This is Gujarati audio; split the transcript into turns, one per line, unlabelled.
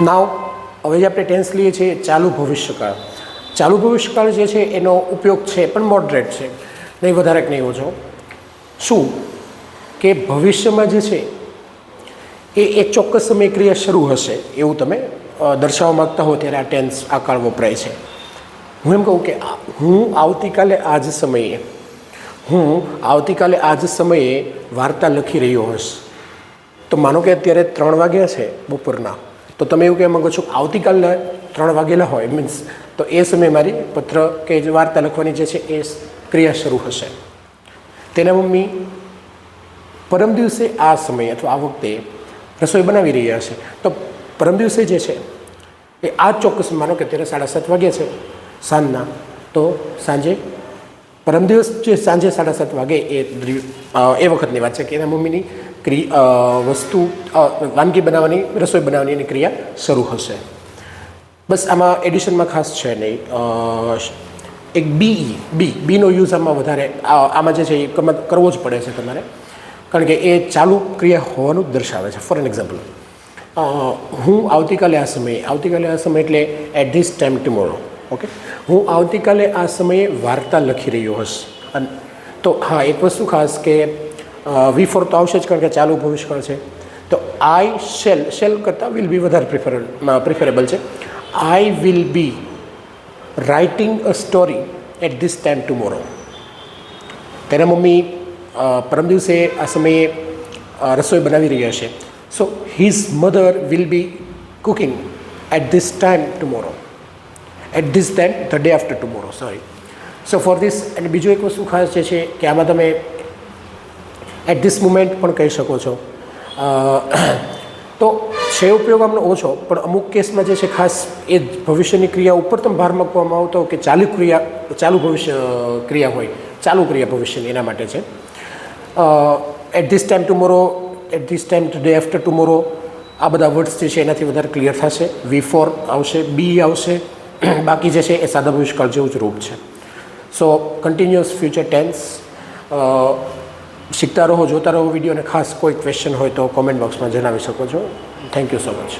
નાવ હવે જે આપણે ટેન્સ લઈએ છીએ ચાલુ ભવિષ્યકાળ. ચાલુ ભવિષ્યકાળ જે છે એનો ઉપયોગ છે પણ મોડરેટ છે, નહીં વધારે કે નહીં ઓછો. શું કે ભવિષ્યમાં જે છે એ એક ચોક્કસ સમયે ક્રિયા શરૂ હશે એવું તમે દર્શાવવા માગતા હો ત્યારે આ ટેન્સ આ કાળ વપરાય છે. હું એમ કહું કે હું આવતીકાલે આ જ સમયે વાર્તા લખી રહ્યો હશ. તો માનો કે અત્યારે 3 વાગ્યા છે બપોરના, તો તમે એવું કહેવા માગો છો આવતીકાલના 3 વાગેલા હોય મીન્સ તો એ સમયે મારી પત્ર કે જે વાર્તા લખવાની જે છે એ ક્રિયા શરૂ હશે. તેના મમ્મી પરમ દિવસે આ સમયે અથવા આ વખતે રસોઈ બનાવી રહ્યા હશે. તો પરમ દિવસે જે છે એ આ ચોક્કસ માનો કે અત્યારે 7:30 વાગ્યા છે સાંજના, તો સાંજે પરમ દિવસ જે સાંજે 7:30 વાગે એ વખતની વાત છે કે એના મમ્મીની વસ્તુ વાનગી બનાવવાની રસોઈ બનાવવાની એની ક્રિયા શરૂ હશે. બસ આમાં એડિશનમાં ખાસ છે નહીં. એક બીનો યુઝ આમાં વધારે આમાં જે છે એ કરવો જ પડે છે તમારે, કારણ કે એ ચાલુ ક્રિયા હોવાનું જ દર્શાવે છે. ફોર એન એક્ઝામ્પલ, હું આવતીકાલે આ સમયે એટલે at this time tomorrow. Okay, હું આવતીકાલે આ સમયે વાર્તા લખી રહ્યો હશ. તો હા, એક વસ્તુ ખાસ કે V4 તો આવશે જ, કારણ કે ચાલુ ભવિષ્યકાળ છે. તો આઈ શેલ કરતાં વિલ બી વધારે પ્રિફરેબલ છે. I will be writing a story at this time tomorrow. તેના મમ્મી પરમ દિવસે આ સમયે રસોઈ બનાવી રહ્યા છે. So his mother will be cooking at this time tomorrow. At this time the day after tomorrow, sorry. So for this. અને બીજું એક વસ્તુ ખાસ જે છે કે આમાં તમે એટ ધીસ મુમેન્ટ પણ કહી શકો છો. તો છે ઉપયોગ આમનો ઓછો, પણ અમુક કેસમાં જે છે ખાસ એ ભવિષ્યની ક્રિયા ઉપર તમે ભાર મૂકવામાં આવતો કે ચાલુ ભવિષ્ય ક્રિયા હોય, ચાલુ ક્રિયા ભવિષ્યની, એના માટે છે. At this time tomorrow, at this time the day after tomorrow, આ બધા વર્ડ્સ જે છે એનાથી વધારે ક્લિયર થશે. V4 આવશે, બી આવશે, બાકી જે છે એ સાદા ભવિષ્યકાળ જેવું જ રૂપ છે. સો કન્ટિન્યુઅસ ફ્યુચર ટેન્સ શીખતા રહો, જોતા રહો વિડીયો, અને ખાસ કોઈ ક્વેશ્ચન હોય તો કોમેન્ટ બોક્સમાં જણાવી શકો છો. Thank you so much.